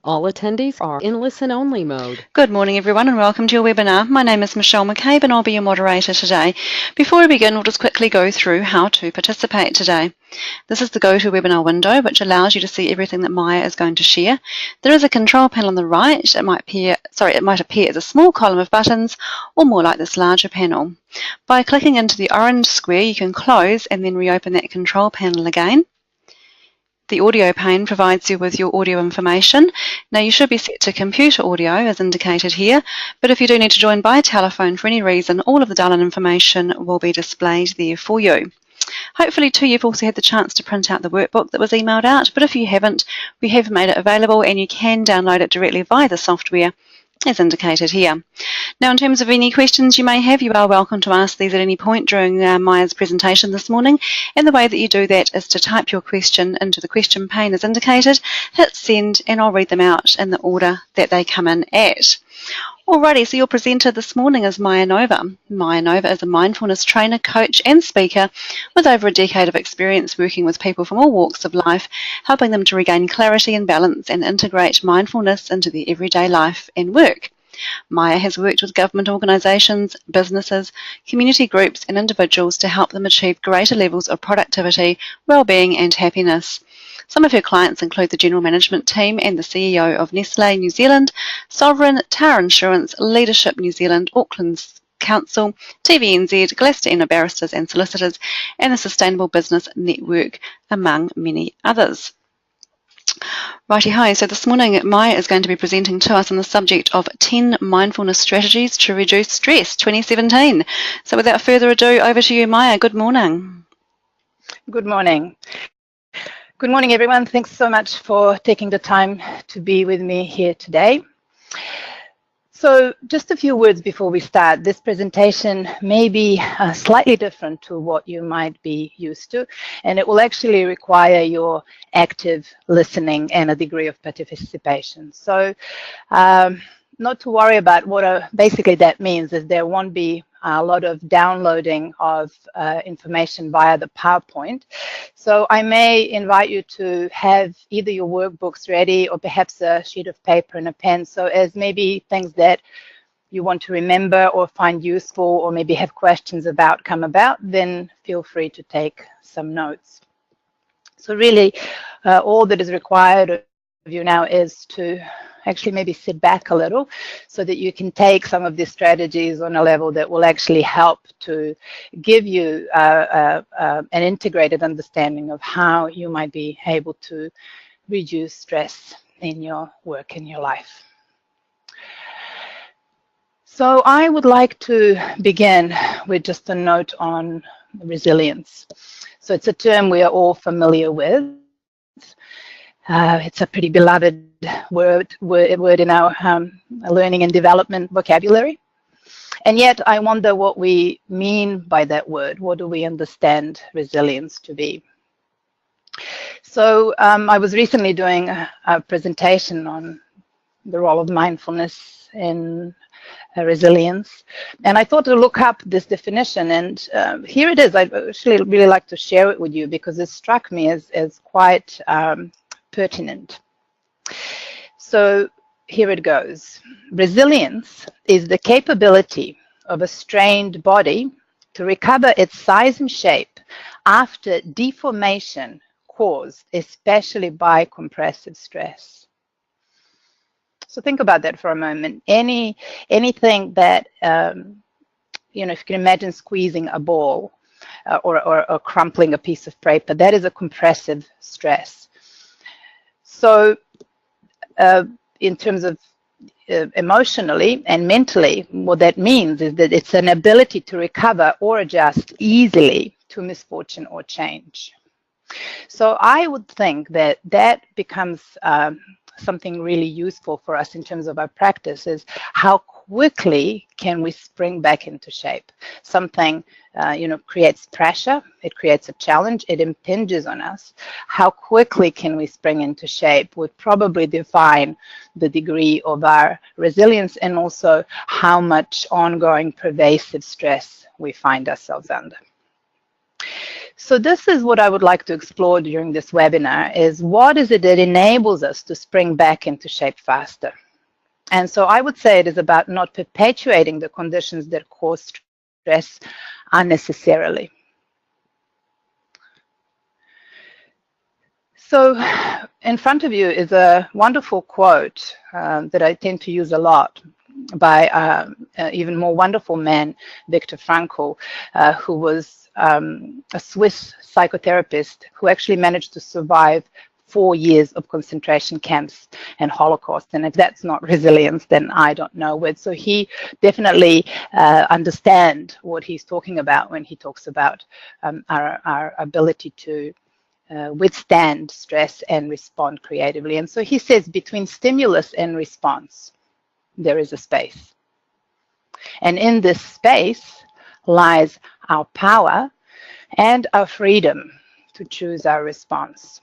All attendees are in listen-only mode. Good morning, everyone, and welcome to your webinar. My name is Michelle McCabe, and I'll be your moderator today. Before we begin, we'll just quickly go through how to participate today. This is the GoToWebinar window, which allows you to see everything that Maya is going to share. There is a control panel on the right. It might appear as a small column of buttons, or more like this larger panel. By clicking into the orange square, you can close and then reopen that control panel again. The audio pane provides you with your audio information. Now you should be set to computer audio as indicated here, but if you do need to join by telephone for any reason, all of the dial-in information will be displayed there for you. Hopefully too you've also had the chance to print out the workbook that was emailed out, but if you haven't, we have made it available and you can download it directly via the software as indicated here. Now, in terms of any questions you may have, you are welcome to ask these at any point during Maya's presentation this morning, and the way that you do that is to type your question into the question pane as indicated, hit send, and I'll read them out in the order that they come in at. Alrighty, so your presenter this morning is Maya Nova. Maya Nova is a mindfulness trainer, coach and speaker with over a decade of experience working with people from all walks of life, helping them to regain clarity and balance and integrate mindfulness into their everyday life and work. Maya has worked with government organisations, businesses, community groups and individuals to help them achieve greater levels of productivity, well-being and happiness. Some of her clients include the General Management Team and the CEO of Nestlé New Zealand, Sovereign, Tower Insurance, Leadership New Zealand, Auckland's Council, TVNZ, Glastonbury Barristers and Solicitors, and the Sustainable Business Network, among many others. Righty-ho, so this morning Maya is going to be presenting to us on the subject of 10 Mindfulness Strategies to Reduce Stress 2017. So without further ado, over to you, Maya. Good morning. Good morning. Good morning, everyone. Thanks so much for taking the time to be with me here today. So just a few words before we start. This presentation may be slightly different to what you might be used to, and it will actually require your active listening and a degree of participation. So not to worry about what basically that means is there won't be a lot of downloading of information via the PowerPoint. So I may invite you to have either your workbooks ready or perhaps a sheet of paper and a pen. So as maybe things that you want to remember or find useful or maybe have questions about come about, then feel free to take some notes. So really all that is required of you now is to actually maybe sit back a little so that you can take some of these strategies on a level that will actually help to give you an integrated understanding of how you might be able to reduce stress in your work and your life. So I would like to begin with just a note on resilience. So it's a term we are all familiar with. It's a pretty beloved word in our learning and development vocabulary. And yet I wonder what we mean by that word. What do we understand resilience to be? So I was recently doing a presentation on the role of mindfulness in resilience. And I thought to look up this definition, and here it is. I'd actually really like to share it with you because it struck me as quite pertinent. So here it goes. Resilience is the capability of a strained body to recover its size and shape after deformation caused especially by compressive stress. So think about that for a moment. Anything that, you know, if you can imagine squeezing a ball or crumpling a piece of paper, that is a compressive stress. So in terms of emotionally and mentally, what that means is that it's an ability to recover or adjust easily to misfortune or change. So I would think that that becomes something really useful for us in terms of our practice is how quickly can we spring back into shape. Something, you know, creates pressure, it creates a challenge, it impinges on us. How quickly can we spring into shape would probably define the degree of our resilience and also how much ongoing pervasive stress we find ourselves under. So this is what I would like to explore during this webinar, is what is it that enables us to spring back into shape faster? And so I would say it is about not perpetuating the conditions that cause stress unnecessarily. So in front of you is a wonderful quote that I tend to use a lot by even more wonderful man, Viktor Frankl, who was a Swiss psychotherapist who actually managed to survive 4 years of concentration camps and Holocaust. And if that's not resilience, then I don't know what. So he definitely understands what he's talking about when he talks about our ability to withstand stress and respond creatively. And so he says between stimulus and response, there is a space. And in this space lies our power and our freedom to choose our response.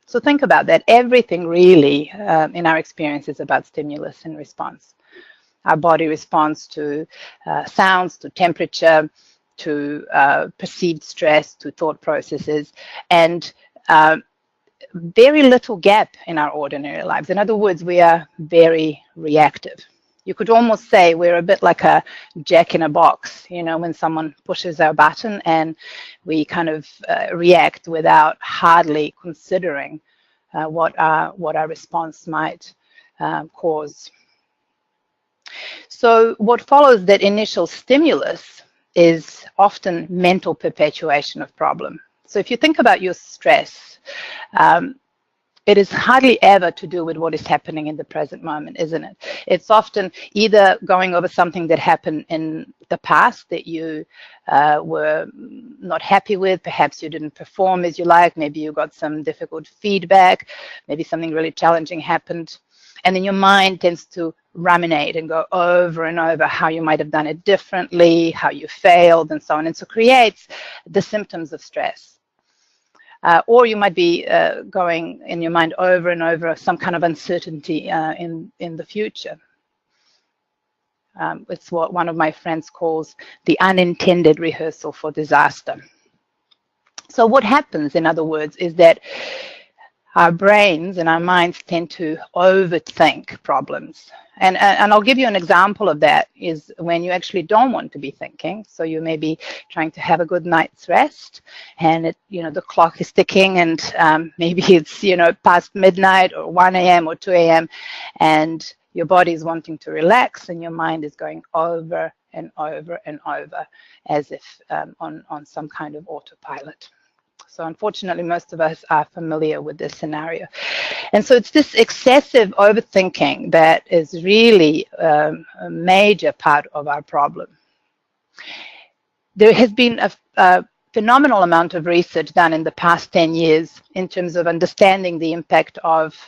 So think about that. Everything really in our experience is about stimulus and response. Our body responds to sounds, to temperature, to perceived stress, to thought processes, and very little gap in our ordinary lives. In other words, we are very reactive. You could almost say we're a bit like a jack in a box, you know, when someone pushes our button and we kind of react without hardly considering what our response might cause. So what follows that initial stimulus is often mental perpetuation of problem. So if you think about your stress, it is hardly ever to do with what is happening in the present moment, isn't it? It's often either going over something that happened in the past that you were not happy with. Perhaps you didn't perform as you like. Maybe you got some difficult feedback. Maybe something really challenging happened. And then your mind tends to ruminate and go over and over how you might have done it differently, how you failed, and so on. And so creates the symptoms of stress. Or you might be going in your mind over and over some kind of uncertainty in the future. It's what one of my friends calls the unintended rehearsal for disaster. So what happens, in other words, is that our brains and our minds tend to overthink problems. And I'll give you an example of that is when you actually don't want to be thinking. So you may be trying to have a good night's rest and the clock is ticking and maybe it's, past midnight or 1 a.m. or 2 a.m. and your body is wanting to relax and your mind is going over and over and over as if on some kind of autopilot. So unfortunately, most of us are familiar with this scenario. And so it's this excessive overthinking that is really a major part of our problem. There has been a phenomenal amount of research done in the past 10 years in terms of understanding the impact of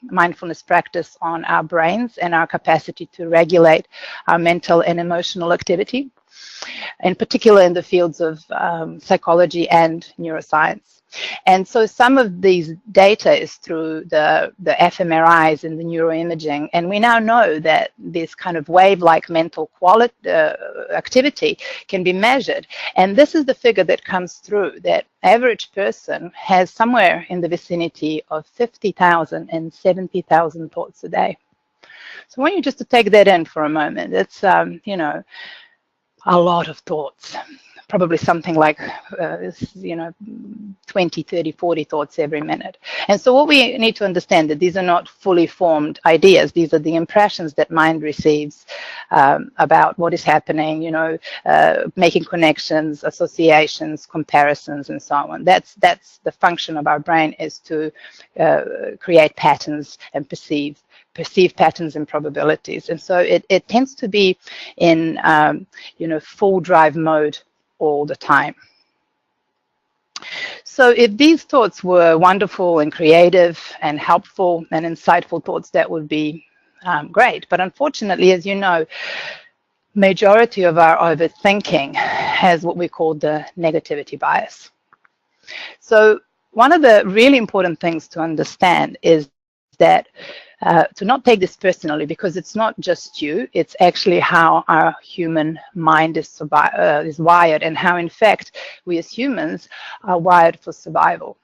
mindfulness practice on our brains and our capacity to regulate our mental and emotional activity, in particular in the fields of psychology and neuroscience. And so some of these data is through the fMRIs and the neuroimaging. And we now know that this kind of wave-like mental quality activity can be measured. And this is the figure that comes through, that average person has somewhere in the vicinity of 50,000 and 70,000 thoughts a day. So I want you just to take that in for a moment. It's, a lot of thoughts, probably something like 20, 30, 40 thoughts every minute. And so what we need to understand that these are not fully formed ideas. These are the impressions that mind receives about what is happening, making connections, associations, comparisons, and so on. That's the function of our brain, is to create patterns and perceive patterns and probabilities. And so it tends to be in, full drive mode all the time. So if these thoughts were wonderful and creative and helpful and insightful thoughts, that would be great. But unfortunately, as you know, majority of our overthinking has what we call the negativity bias. So one of the really important things to understand is that to not take this personally, because it's not just you, it's actually how our human mind is wired, and how, in fact, we as humans are wired for survival.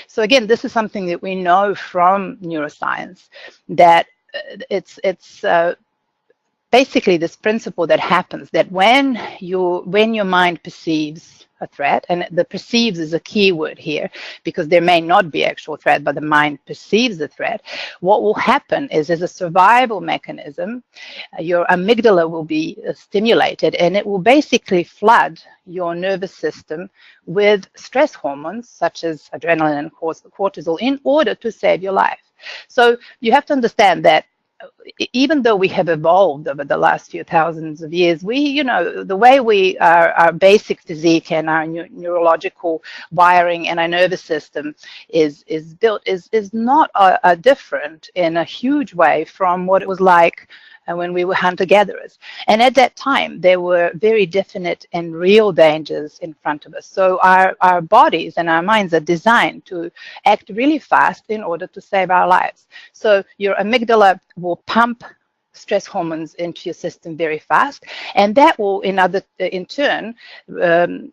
So again, this is something that we know from neuroscience, that it's basically this principle that happens, that when your mind perceives a threat, and the perceives is a key word here, because there may not be actual threat, but the mind perceives the threat, what will happen is, as a survival mechanism, your amygdala will be stimulated, and it will basically flood your nervous system with stress hormones such as adrenaline and cortisol in order to save your life. So you have to understand that even though we have evolved over the last few thousands of years, the way our basic physique and our neurological wiring and our nervous system is built is not different in a huge way from what it was like when we were hunter-gatherers. And at that time, there were very definite and real dangers in front of us. So our bodies and our minds are designed to act really fast in order to save our lives. So your amygdala will pump stress hormones into your system very fast, and that will, in turn,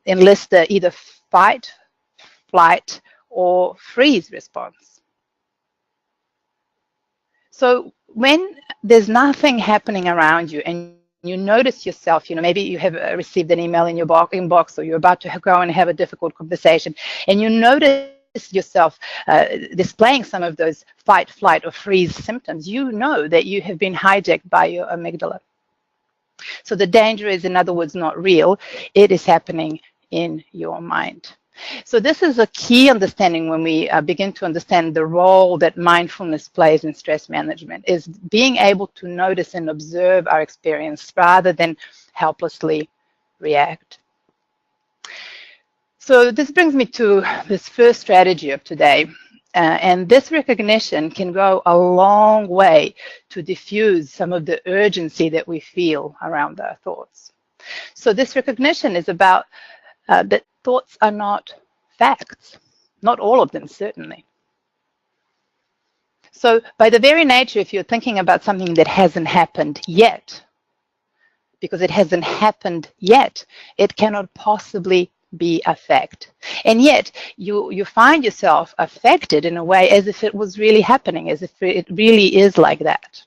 enlist the either fight, flight, or freeze response. So when there's nothing happening around you and you notice yourself, maybe you have received an email in your inbox, or you're about to go and have a difficult conversation, and you notice yourself displaying some of those fight, flight, or freeze symptoms, you know that you have been hijacked by your amygdala. So the danger is, in other words, not real. It is happening in your mind. So this is a key understanding when we begin to understand the role that mindfulness plays in stress management, is being able to notice and observe our experience rather than helplessly react. So this brings me to this first strategy of today. And this recognition can go a long way to diffuse some of the urgency that we feel around our thoughts. So this recognition is about that thoughts are not facts, not all of them, certainly. So by the very nature, if you're thinking about something that hasn't happened yet, because it hasn't happened yet, it cannot possibly be a fact. And yet you find yourself affected in a way as if it was really happening, as if it really is like that.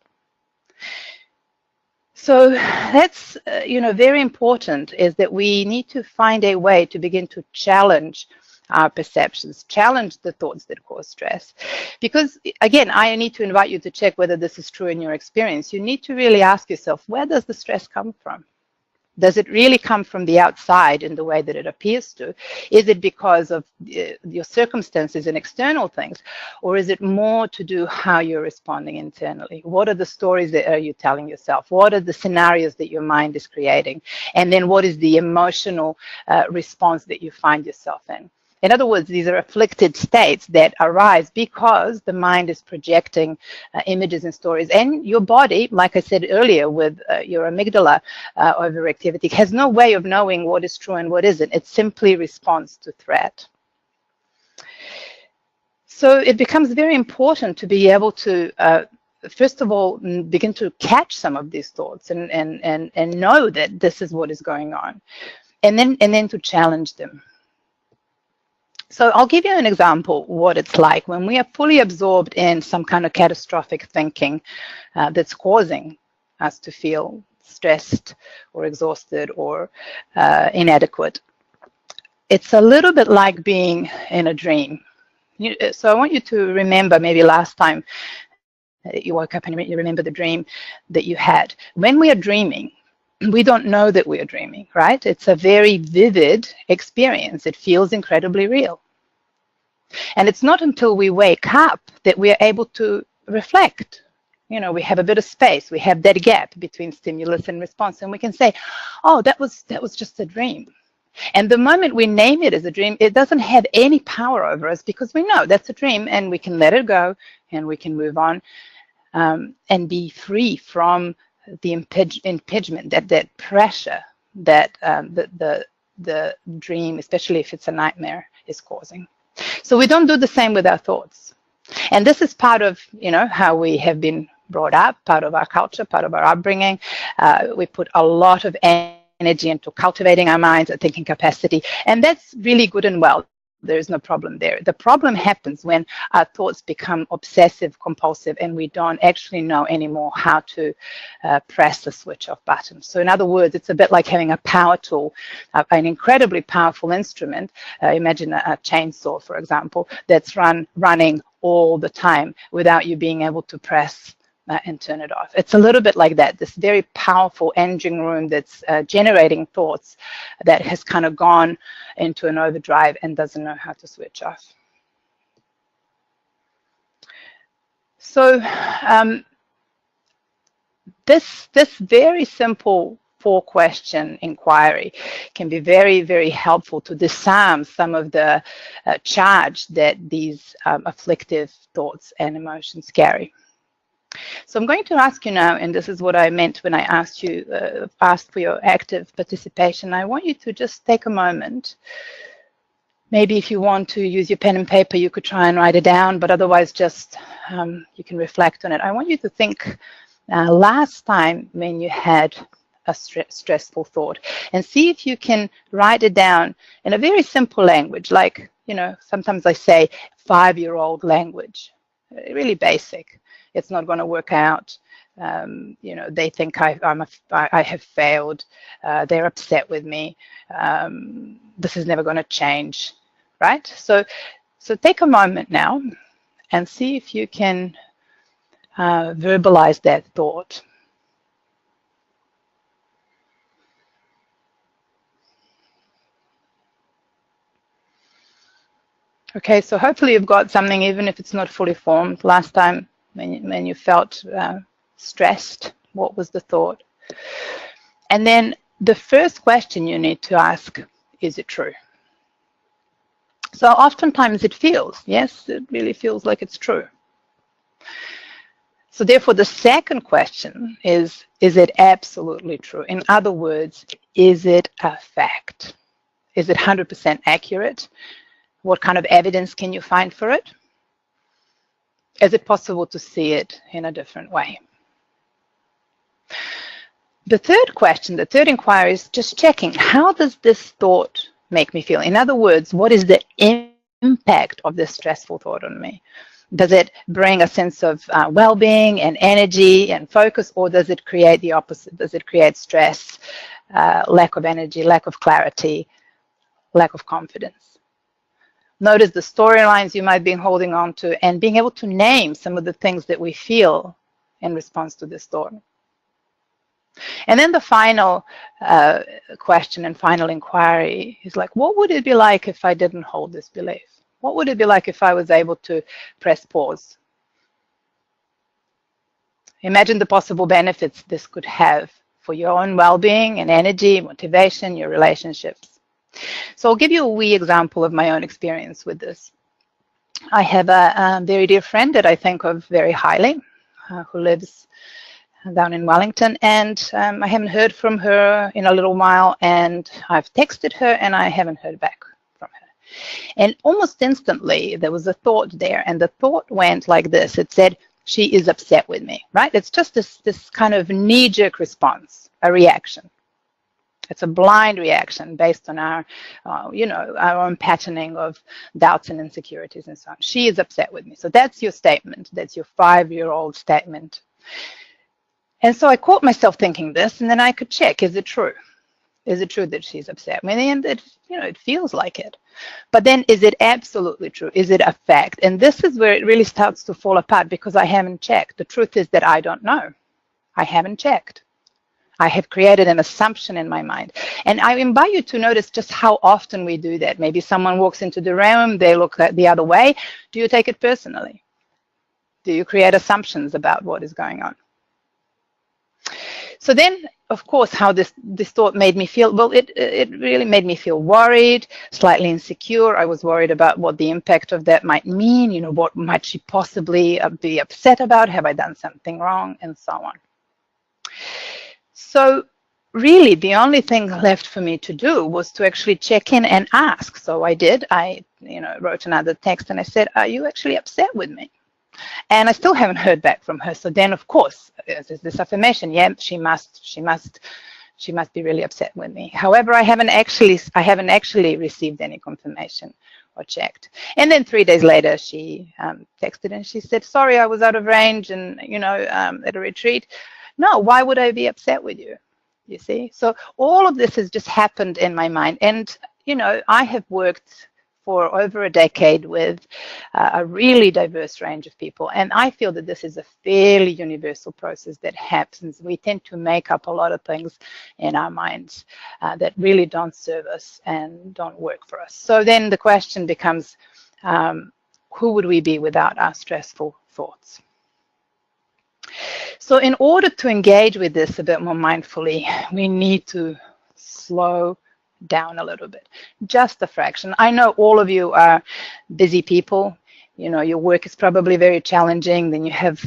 So that's very important, is that we need to find a way to begin to challenge our perceptions, challenge the thoughts that cause stress. Because again, I need to invite you to check whether this is true in your experience. You need to really ask yourself, where does the stress come from? Does it really come from the outside in the way that it appears to? Is it because of your circumstances and external things? Or is it more to do how you're responding internally? What are the stories that are you telling yourself? What are the scenarios that your mind is creating? And then what is the emotional response that you find yourself in? In other words, these are afflicted states that arise because the mind is projecting images and stories. And your body, like I said earlier, with your amygdala overactivity, has no way of knowing what is true and what isn't. It simply responds to threat. So it becomes very important to be able to, first of all, begin to catch some of these thoughts and know that this is what is going on, and then to challenge them. So I'll give you an example what it's like when we are fully absorbed in some kind of catastrophic thinking that's causing us to feel stressed or exhausted or inadequate. It's a little bit like being in a dream. So I want you to remember, maybe last time you woke up and you remember the dream that you had. When we are dreaming, we don't know that we are dreaming, right? It's a very vivid experience. It feels incredibly real. And it's not until we wake up that we are able to reflect. We have a bit of space. We have that gap between stimulus and response, and we can say, oh, that was just a dream. And the moment we name it as a dream, it doesn't have any power over us, because we know that's a dream, and we can let it go and we can move on and be free from the impingement, that pressure that the dream, especially if it's a nightmare, is causing. So we don't do the same with our thoughts. And this is part of, how we have been brought up, part of our culture, part of our upbringing. We put a lot of energy into cultivating our minds, our thinking capacity, and that's really good and well. There is no problem there. The problem happens when our thoughts become obsessive, compulsive, and we don't actually know anymore how to press the switch off button. So in other words, it's a bit like having a power tool, an incredibly powerful instrument. Imagine a chainsaw, for example, that's running all the time without you being able to press and turn it off. It's a little bit like that, this very powerful engine room that's generating thoughts that has kind of gone into an overdrive and doesn't know how to switch off. So this very simple 4-question inquiry can be very, very helpful to disarm some of the charge that these afflictive thoughts and emotions carry. So I'm going to ask you now, and this is what I meant when I asked for your active participation. I want you to just take a moment. Maybe if you want to use your pen and paper, you could try and write it down, but otherwise just you can reflect on it. I want you to think last time when you had a stressful thought, and see if you can write it down in a very simple language, like, sometimes I say 5-year-old language, really basic. It's not going to work out. They think I have failed. They're upset with me. This is never going to change, right? So take a moment now and see if you can verbalize that thought. Okay, so hopefully you've got something, even if it's not fully formed. Last time when you felt stressed, what was the thought? And then the first question you need to ask, is it true? So oftentimes it feels, yes, it really feels like it's true. So therefore the second question is it absolutely true? In other words, is it a fact? Is it 100% accurate? What kind of evidence can you find for it? Is it possible to see it in a different way? The third question, the third inquiry, is just checking, how does this thought make me feel? In other words, what is the impact of this stressful thought on me? Does it bring a sense of well-being and energy and focus, or does it create the opposite? Does it create stress, lack of energy, lack of clarity, lack of confidence? Notice the storylines you might be holding on to and being able to name some of the things that we feel in response to this thought. And then the final question and final inquiry is like, what would it be like if I didn't hold this belief? What would it be like if I was able to press pause? Imagine the possible benefits this could have for your own well-being and energy, motivation, your relationships. So I'll give you a wee example of my own experience with this. I have a very dear friend that I think of very highly, who lives down in Wellington, and I haven't heard from her in a little while, and I've texted her and I haven't heard back from her. And almost instantly there was a thought there, and the thought went like this. It said, she is upset with me, right? It's just this kind of knee-jerk response, a reaction. It's a blind reaction based on our, our own patterning of doubts and insecurities and so on. She is upset with me. So that's your statement. That's your 5-year-old statement. And so I caught myself thinking this, and then I could check, is it true? Is it true that she's upset? I mean, it feels like it. But then, is it absolutely true? Is it a fact? And this is where it really starts to fall apart, because I haven't checked. The truth is that I don't know. I haven't checked. I have created an assumption in my mind. And I invite you to notice just how often we do that. Maybe someone walks into the room, they look the other way. Do you take it personally? Do you create assumptions about what is going on? So then, of course, how this thought made me feel, well, it really made me feel worried, slightly insecure. I was worried about what the impact of that might mean. What might she possibly be upset about? Have I done something wrong? And so on. So really, the only thing left for me to do was to actually check in and ask. So I did. I wrote another text and I said, are you actually upset with me? And I still haven't heard back from her. So then, of course, there's this affirmation. Yeah, she must be really upset with me. However, I haven't actually received any confirmation or checked. And then 3 days later, she texted and she said, "Sorry, I was out of range and at a retreat." No, why would I be upset with you? You see? So all of this has just happened in my mind. And I have worked for over a decade with a really diverse range of people. And I feel that this is a fairly universal process that happens. We tend to make up a lot of things in our minds that really don't serve us and don't work for us. So then the question becomes, who would we be without our stressful thoughts? So in order to engage with this a bit more mindfully, we need to slow down a little bit, just a fraction. I know all of you are busy people. Your work is probably very challenging. Then you have,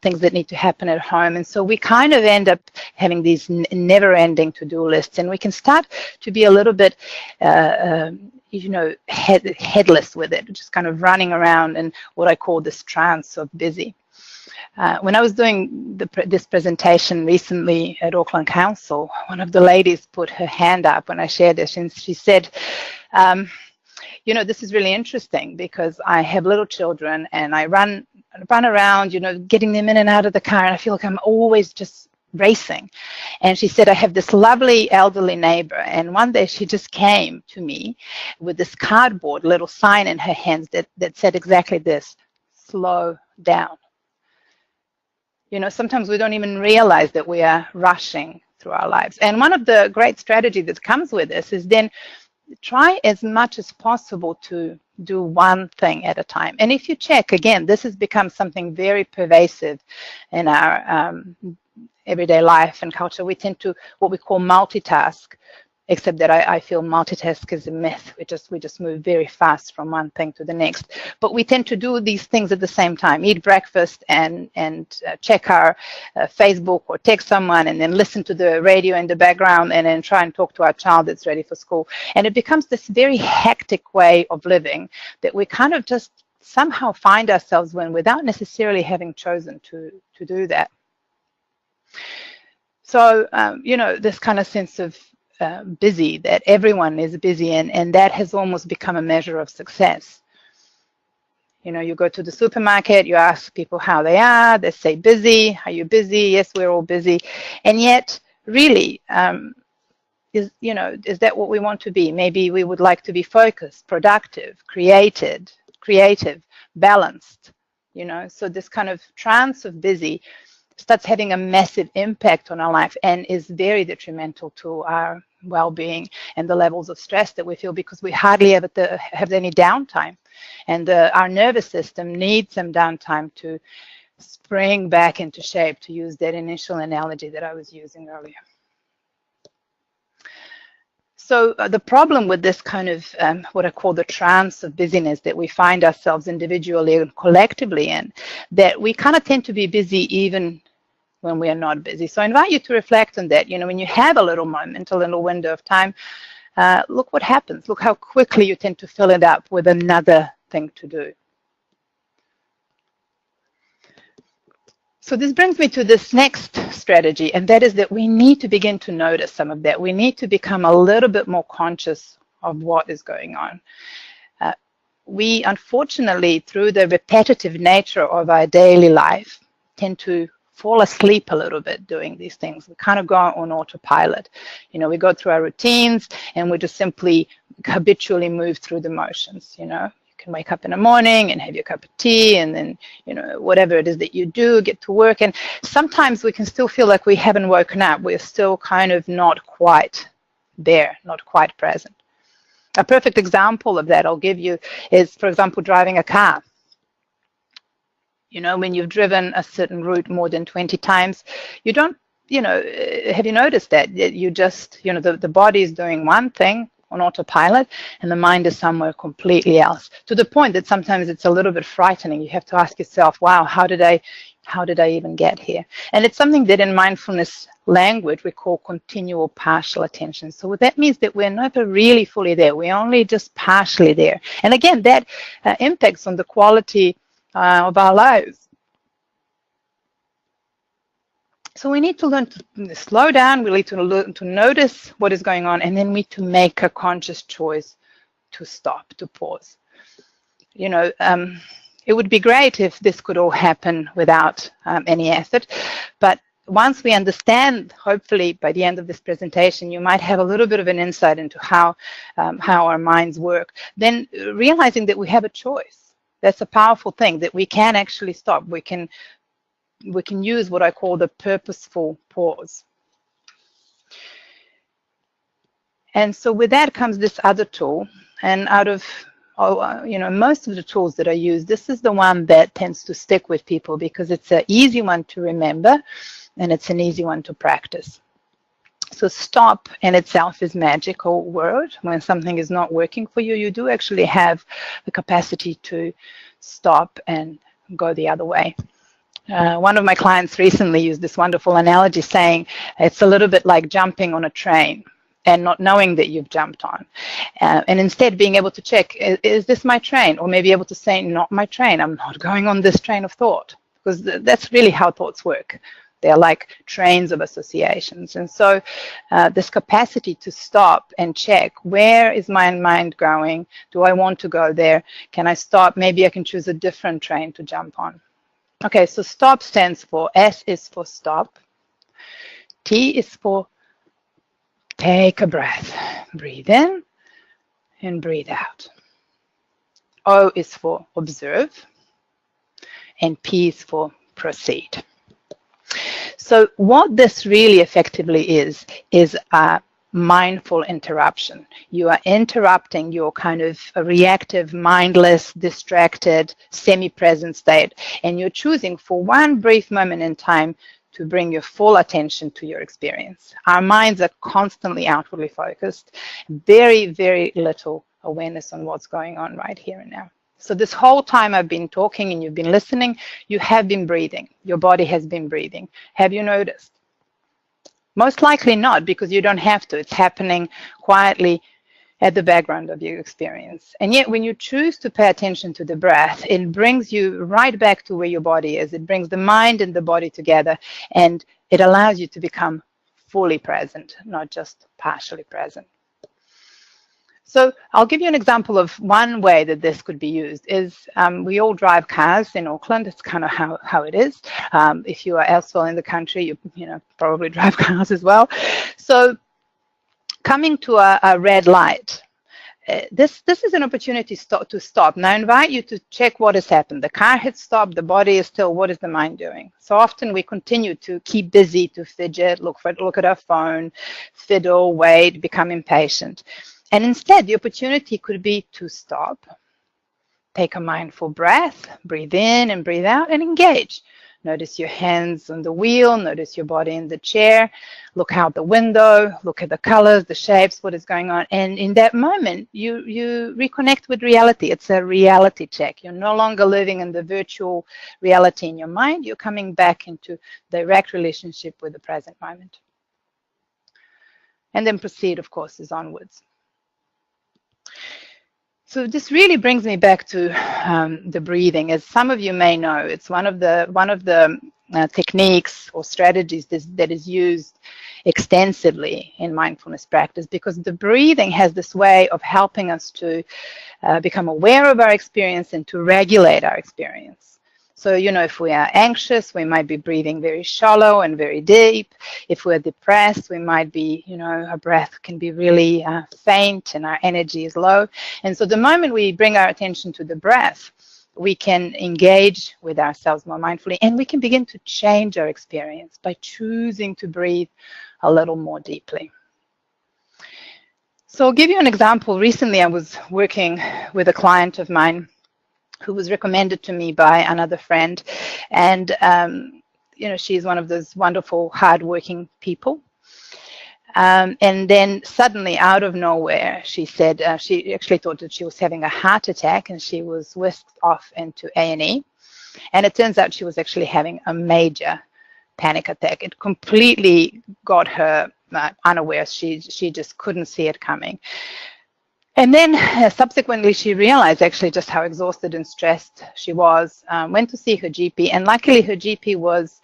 things that need to happen at home. And so we kind of end up having these never-ending to-do lists. And we can start to be a little bit, headless with it, just kind of running around in what I call this trance of busy. When I was doing this presentation recently at Auckland Council, one of the ladies put her hand up when I shared this, and she said, this is really interesting because I have little children and I run around, getting them in and out of the car, and I feel like I'm always just racing. And she said, I have this lovely elderly neighbor, and one day she just came to me with this cardboard little sign in her hands that said exactly this: slow down. Sometimes we don't even realize that we are rushing through our lives. And one of the great strategies that comes with this is then try as much as possible to do one thing at a time. And if you check, again, this has become something very pervasive in our everyday life and culture. We tend to what we call multitask, except that I feel multitask is a myth. We just move very fast from one thing to the next. But we tend to do these things at the same time: eat breakfast and check our Facebook or text someone, and then listen to the radio in the background, and then try and talk to our child that's ready for school. And it becomes this very hectic way of living that we kind of just somehow find ourselves in without necessarily having chosen to do that. So, this kind of sense of busy, that everyone is busy, and that has almost become a measure of success. You go to the supermarket, you ask people how they are, they say busy. Are you busy? Yes, we're all busy. And yet, really, is that what we want to be? Maybe we would like to be focused, productive, creative, balanced. So this kind of trance of busy starts having a massive impact on our life and is very detrimental to our well-being and the levels of stress that we feel, because we hardly have any downtime. And our nervous system needs some downtime to spring back into shape, to use that initial analogy that I was using earlier. So the problem with this kind of what I call the trance of busyness that we find ourselves individually and collectively in, that we kind of tend to be busy even when we are not busy. So I invite you to reflect on that. When you have a little moment, a little window of time, look what happens. Look how quickly you tend to fill it up with another thing to do. So this brings me to this next strategy, and that is that we need to begin to notice some of that. We need to become a little bit more conscious of what is going on. We, unfortunately, through the repetitive nature of our daily life, tend to fall asleep a little bit doing these things. We kind of go on autopilot. We go through our routines and we just simply habitually move through the motions. You can wake up in the morning and have your cup of tea, and then, whatever it is that you do, get to work. And sometimes we can still feel like we haven't woken up. We're still kind of not quite there, not quite present. A perfect example of that I'll give you is, for example, driving a car. When you've driven a certain route more than 20 times, you don't, have you noticed that you just, the body is doing one thing on autopilot and the mind is somewhere completely else, to the point that sometimes it's a little bit frightening. You have to ask yourself, wow, how did I even get here? And it's something that in mindfulness language we call continual partial attention. So what that means that we're never really fully there. We're only just partially there. And again, that impacts on the quality of our lives. So we need to learn to slow down, we need to learn to notice what is going on, and then we need to make a conscious choice to stop, to pause. You know, it would be great if this could all happen without any effort, but once we understand, hopefully by the end of this presentation, you might have a little bit of an insight into how our minds work, then realizing that we have a choice. That's a powerful thing, that we can actually stop. We can use what I call the purposeful pause. And so with that comes this other tool, and out of most of the tools that I use, this is the one that tends to stick with people because it's an easy one to remember and it's an easy one to practice. So stop in itself is a magical word. When something is not working for you, you do actually have the capacity to stop and go the other way. One of my clients recently used this wonderful analogy saying it's a little bit like jumping on a train and not knowing that you've jumped on. And instead being able to check, is this my train? Or maybe able to say, not my train, I'm not going on this train of thought. Because that's really how thoughts work. They're like trains of associations. And so this capacity to stop and check, where is my mind going? Do I want to go there? Can I stop? Maybe I can choose a different train to jump on. Okay, so stop stands for, S is for stop. T is for take a breath. Breathe in and breathe out. O is for observe. And P is for proceed. So what this really effectively is a mindful interruption. You are interrupting your kind of a reactive, mindless, distracted, semi-present state, and you're choosing for one brief moment in time to bring your full attention to your experience. Our minds are constantly outwardly focused, very, very little awareness on what's going on right here and now. So this whole time I've been talking and you've been listening, you have been breathing. Your body has been breathing. Have you noticed? Most likely not, because you don't have to. It's happening quietly at the background of your experience. And yet when you choose to pay attention to the breath, it brings you right back to where your body is. It brings the mind and the body together, and it allows you to become fully present, not just partially present. So I'll give you an example of one way that this could be used is we all drive cars in Auckland. It's kind of how it is. If you are elsewhere in the country, you probably drive cars as well. So coming to a red light, this is an opportunity to stop. Now I invite you to check what has happened. The car has stopped, the body is still. What is the mind doing? So often we continue to keep busy, to fidget, look at our phone, fiddle, wait, become impatient. And instead, the opportunity could be to stop, take a mindful breath, breathe in and breathe out, and engage. Notice your hands on the wheel, notice your body in the chair, look out the window, look at the colors, the shapes, what is going on. And in that moment, you reconnect with reality. It's a reality check. You're no longer living in the virtual reality in your mind. You're coming back into direct relationship with the present moment. And then proceed, of course, is onwards. So this really brings me back to the breathing. As some of you may know, it's one of the techniques or strategies that is used extensively in mindfulness practice, because the breathing has this way of helping us to become aware of our experience and to regulate our experience. So, if we are anxious, we might be breathing very shallow and very deep. If we're depressed, we might be, our breath can be really faint and our energy is low. And so the moment we bring our attention to the breath, we can engage with ourselves more mindfully, and we can begin to change our experience by choosing to breathe a little more deeply. So I'll give you an example. Recently, I was working with a client of mine who was recommended to me by another friend. And, she's one of those wonderful, hardworking people. And then suddenly, out of nowhere, she said she actually thought that she was having a heart attack, and she was whisked off into A&E. And it turns out she was actually having a major panic attack. It completely got her unaware. She just couldn't see it coming. And then subsequently, she realized actually just how exhausted and stressed she was, went to see her GP, and luckily her GP was,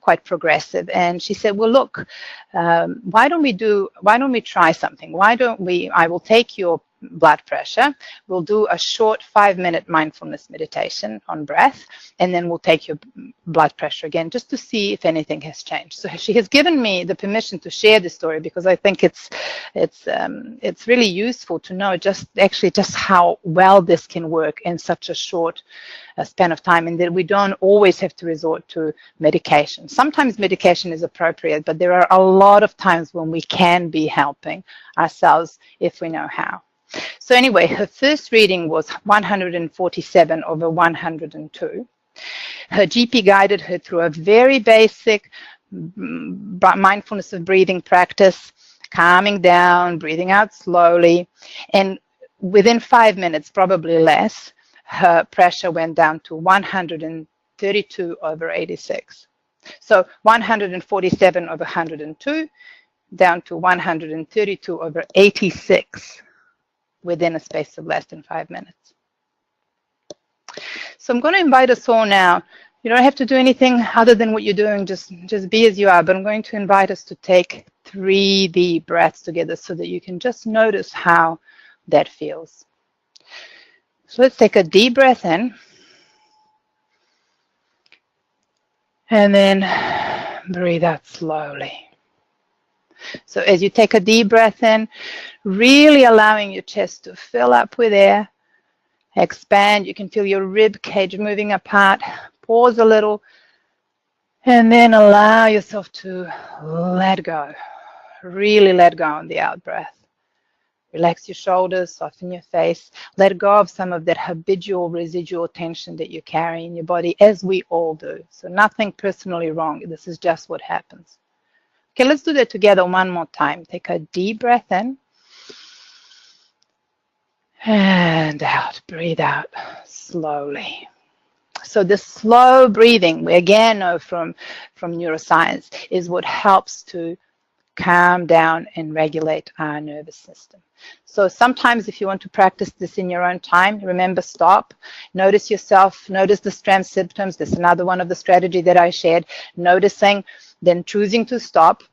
quite progressive. And she said, well, look, why don't we try something? I will take your blood pressure, we'll do a short 5-minute mindfulness meditation on breath, and then we'll take your blood pressure again just to see if anything has changed. So she has given me the permission to share this story because I think it's really useful to know just how well this can work in such a short span of time, and that we don't always have to resort to medication. Sometimes medication is appropriate, but there are a lot of times when we can be helping ourselves if we know how. So anyway, her first reading was 147/102. Her GP guided her through a very basic mindfulness of breathing practice, calming down, breathing out slowly, and within 5 minutes, probably less, her pressure went down to 132/86. So 147/102 down to 132/86 within a space of less than 5 minutes. So I'm going to invite us all now. You don't have to do anything other than what you're doing, just be as you are, but I'm going to invite us to take 3 deep breaths together so that you can just notice how that feels. So let's take a deep breath in, and then breathe out slowly. So as you take a deep breath in, really allowing your chest to fill up with air, expand. You can feel your rib cage moving apart. Pause a little, and then allow yourself to let go. Really let go on the out breath. Relax your shoulders, soften your face. Let go of some of that habitual residual tension that you carry in your body, as we all do. So nothing personally wrong. This is just what happens. Okay, let's do that together one more time. Take a deep breath in. And out. Breathe out slowly. So this slow breathing, we again know from neuroscience, is what helps to calm down and regulate our nervous system. So sometimes if you want to practice this in your own time, remember, stop, notice yourself, notice the stress symptoms. This is another one of the strategy that I shared, noticing, then choosing to stop,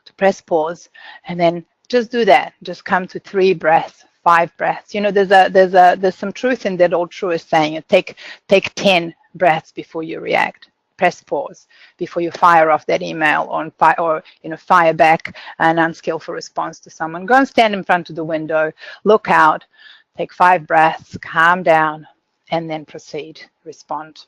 to press pause, and then just do that. Just come to 3 breaths, 5 breaths. You know, there's some truth in that old truist saying, take 10 breaths before you react. Press pause before you fire off that email or fire back an unskillful response to someone. Go and stand in front of the window, look out, take 5 breaths, calm down, and then proceed, respond.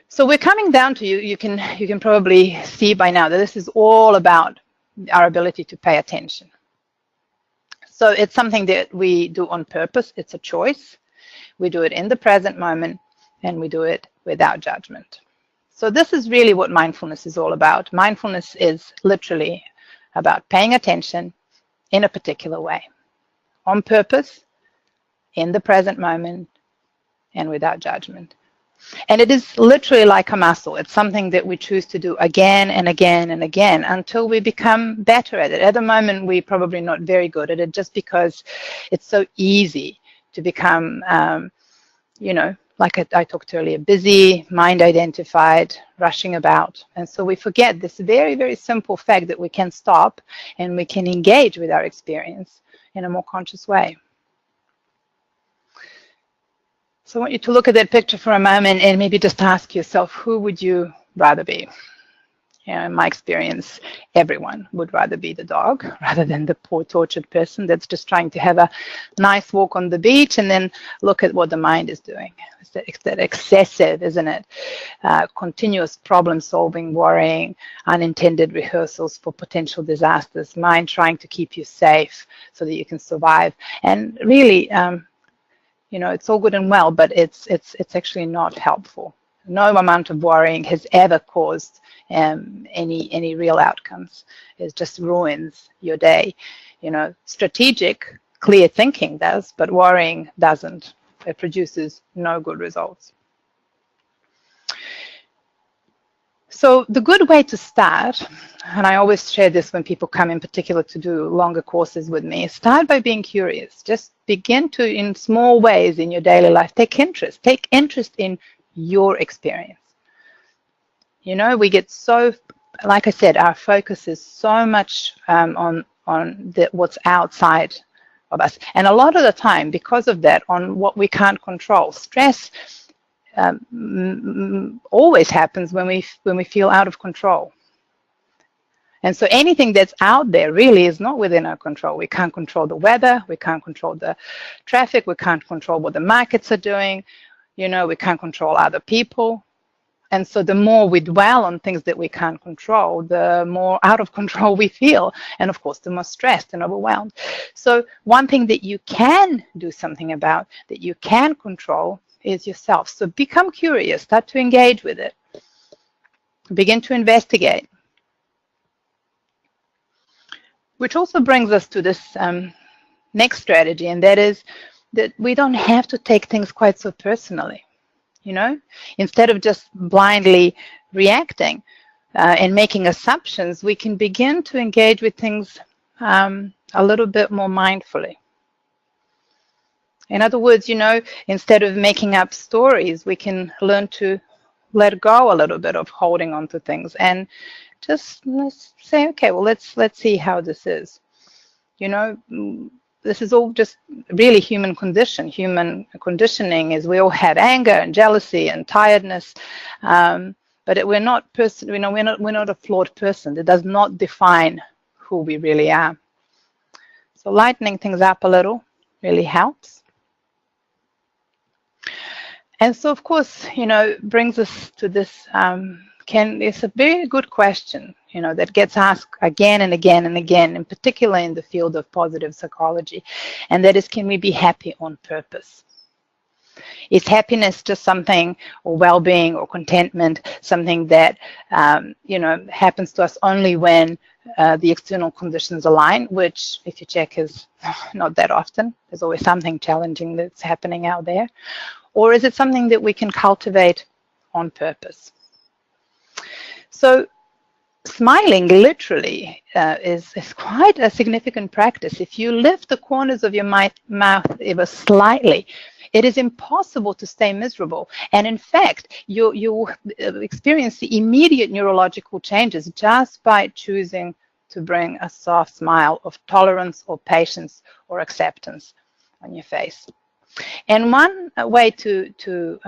So we're coming down to you can probably see by now that this is all about our ability to pay attention. So it's something that we do on purpose. It's a choice. We do it in the present moment, and we do it without judgment. So this is really what mindfulness is all about. Mindfulness is literally about paying attention in a particular way, on purpose, in the present moment, and without judgment. And it is literally like a muscle. It's something that we choose to do again and again and again until we become better at it. At the moment, we're probably not very good at it just because it's so easy to become, like I talked earlier, busy, mind identified, rushing about. And so we forget this very, very simple fact that we can stop and we can engage with our experience in a more conscious way. So I want you to look at that picture for a moment and maybe just ask yourself, who would you rather be? In my experience, everyone would rather be the dog rather than the poor tortured person that's just trying to have a nice walk on the beach and then look at what the mind is doing. It's that excessive, isn't it? Continuous problem solving, worrying, unintended rehearsals for potential disasters, mind trying to keep you safe so that you can survive. And really, it's all good and well, but it's actually not helpful. No amount of worrying has ever caused any real outcomes. It just ruins your day. Strategic, clear thinking does, but worrying doesn't. It produces no good results. So the good way to start, and I always share this when people come in particular to do longer courses with me, start by being curious. Just begin to, in small ways in your daily life, take interest in your experience. You know, we get so, like I said, our focus is so much on what's outside of us. And a lot of the time, because of that, on what we can't control. Stress always happens when we feel out of control. And so anything that's out there really is not within our control. We can't control the weather, we can't control the traffic, we can't control what the markets are doing, you know, we can't control other people. And so the more we dwell on things that we can't control, the more out of control we feel. And of course, the more stressed and overwhelmed. So one thing that you can do something about, that you can control, is yourself. So become curious, start to engage with it. Begin to investigate. Which also brings us to this next strategy, and that is that we don't have to take things quite so personally. You know, instead of just blindly reacting and making assumptions, we can begin to engage with things a little bit more mindfully. In other words, you know, instead of making up stories, we can learn to let go a little bit of holding on to things and just let's say, okay, well, let's see how this is. You know, this is all just really human conditioning is we all had anger and jealousy and tiredness, but we're not we're not a flawed person. That does not define who we really are. So lightening things up a little really helps. And so, of course, you know, brings us to this. It's a very good question, you know, that gets asked again and again and again, in particular in the field of positive psychology, and that is, can we be happy on purpose? Is happiness just something, or well-being or contentment, something that, you know, happens to us only when the external conditions align, which, if you check, is not that often. There's always something challenging that's happening out there. Or is it something that we can cultivate on purpose? So smiling literally is quite a significant practice. If you lift the corners of your mouth ever slightly, it is impossible to stay miserable. And in fact, you experience the immediate neurological changes just by choosing to bring a soft smile of tolerance or patience or acceptance on your face. And one way to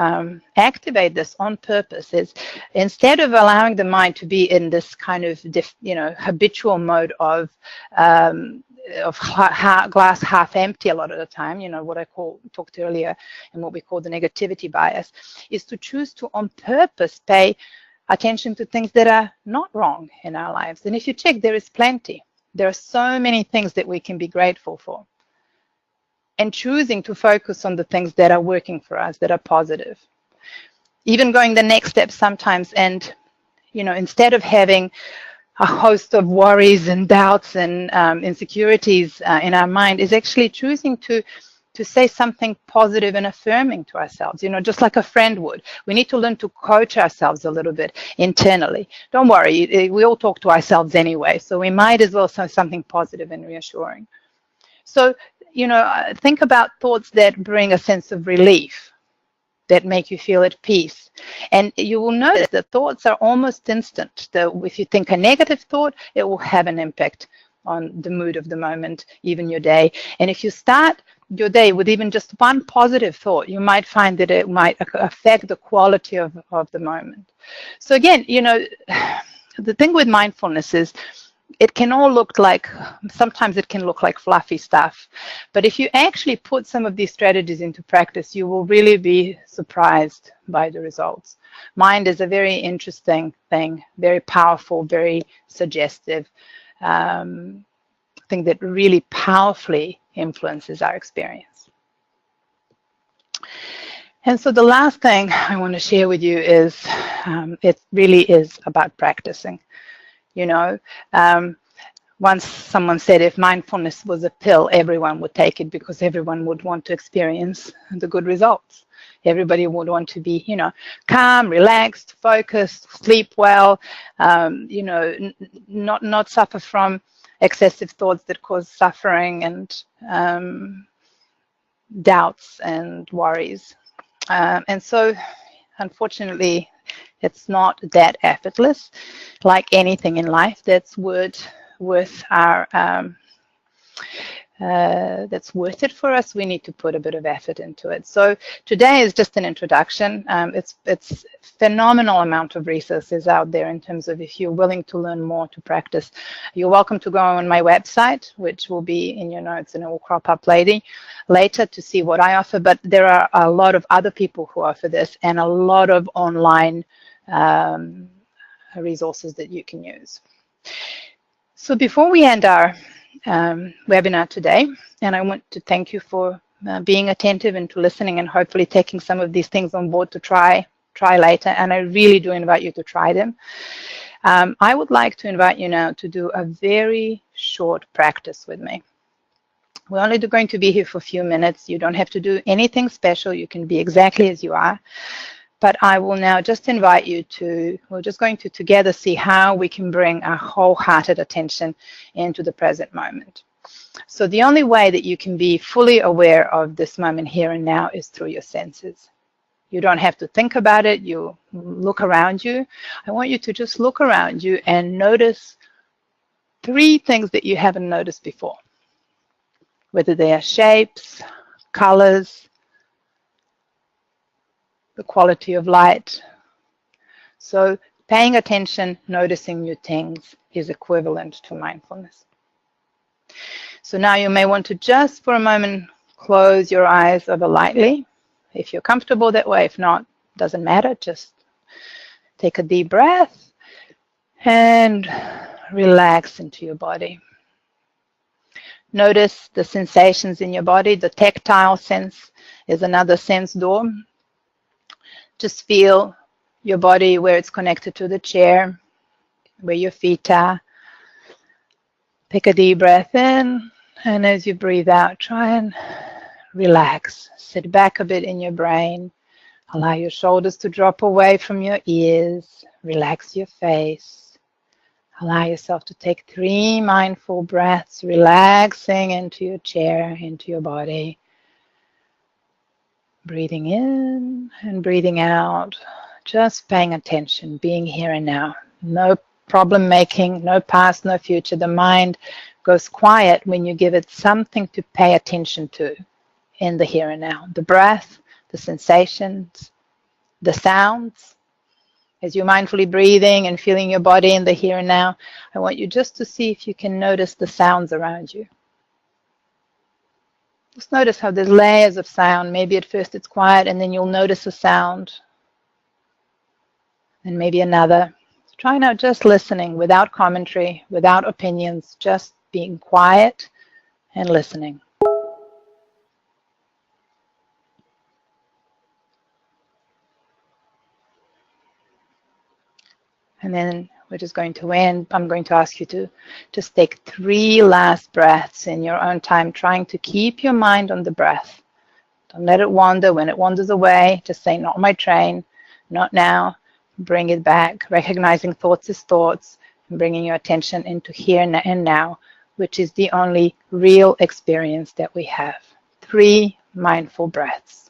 activate this on purpose is, instead of allowing the mind to be in this kind of habitual mode of glass half empty a lot of the time, you know, what I talked earlier, and what we call the negativity bias, is to choose to on purpose pay attention to things that are not wrong in our lives. And if you check, there is plenty. There are so many things that we can be grateful for. And choosing to focus on the things that are working for us, that are positive. Even going the next step sometimes, and, you know, instead of having a host of worries and doubts and insecurities in our mind, is actually choosing to say something positive and affirming to ourselves, you know, just like a friend would. We need to learn to coach ourselves a little bit internally. Don't worry, we all talk to ourselves anyway, so we might as well say something positive and reassuring. So, you know, think about thoughts that bring a sense of relief, that make you feel at peace. And you will notice that thoughts are almost instant. If you think a negative thought, it will have an impact on the mood of the moment, even your day. And if you start your day with even just one positive thought, you might find that it might affect the quality of the moment. So again, you know, the thing with mindfulness is, it can all look like, sometimes it can look like fluffy stuff. But if you actually put some of these strategies into practice, you will really be surprised by the results. Mind is a very interesting thing, very powerful, very suggestive thing that really powerfully influences our experience. And so the last thing I want to share with you is, it really is about practicing. You know, once someone said, if mindfulness was a pill, everyone would take it because everyone would want to experience the good results. Everybody would want to be, calm, relaxed, focused, sleep well, not suffer from excessive thoughts that cause suffering and doubts and worries. And so, unfortunately, it's not that effortless. Like anything in life that's worth it for us, we need to put a bit of effort into it. So today is just an introduction. It's phenomenal amount of resources out there in terms of, if you're willing to learn more, to practice. You're welcome to go on my website, which will be in your notes and it will crop up later to see what I offer. But there are a lot of other people who offer this, and a lot of online resources that you can use. So before we end our webinar today, and I want to thank you for being attentive and to listening, and hopefully taking some of these things on board to try later, and I really do invite you to try them. I would like to invite you now to do a very short practice with me. We're only going to be here for a few minutes. You don't have to do anything special. You can be exactly as you are. But I will now just invite you to, we're just going to together see how we can bring our wholehearted attention into the present moment. So the only way that you can be fully aware of this moment here and now is through your senses. You don't have to think about it. You look around you. I want you to just look around you and notice 3 things that you haven't noticed before, whether they are shapes, colors, the quality of light. So paying attention, noticing new things is equivalent to mindfulness. So now you may want to just for a moment close your eyes over lightly, if you're comfortable that way. If not, doesn't matter. Just take a deep breath and relax into your body. Notice the sensations in your body. The tactile sense is another sense door. Just feel your body where it's connected to the chair, where your feet are. Take a deep breath in, and as you breathe out, try and relax. Sit back a bit in your brain. Allow your shoulders to drop away from your ears. Relax your face. Allow yourself to take 3 mindful breaths, relaxing into your chair, into your body. Breathing in and breathing out, just paying attention, being here and now. No problem making, no past, no future. The mind goes quiet when you give it something to pay attention to in the here and now. The breath, the sensations, the sounds. As you're mindfully breathing and feeling your body in the here and now, I want you just to see if you can notice the sounds around you. Just notice how there's layers of sound. Maybe at first it's quiet, and then you'll notice a sound. And maybe another. Try now just listening without commentary, without opinions, just being quiet and listening. And then we're just going to end. I'm going to ask you to just take 3 last breaths in your own time, trying to keep your mind on the breath. Don't let it wander. When it wanders away, just say, not my train, not now. Bring it back, recognizing thoughts as thoughts, and bringing your attention into here and now, which is the only real experience that we have. 3 mindful breaths.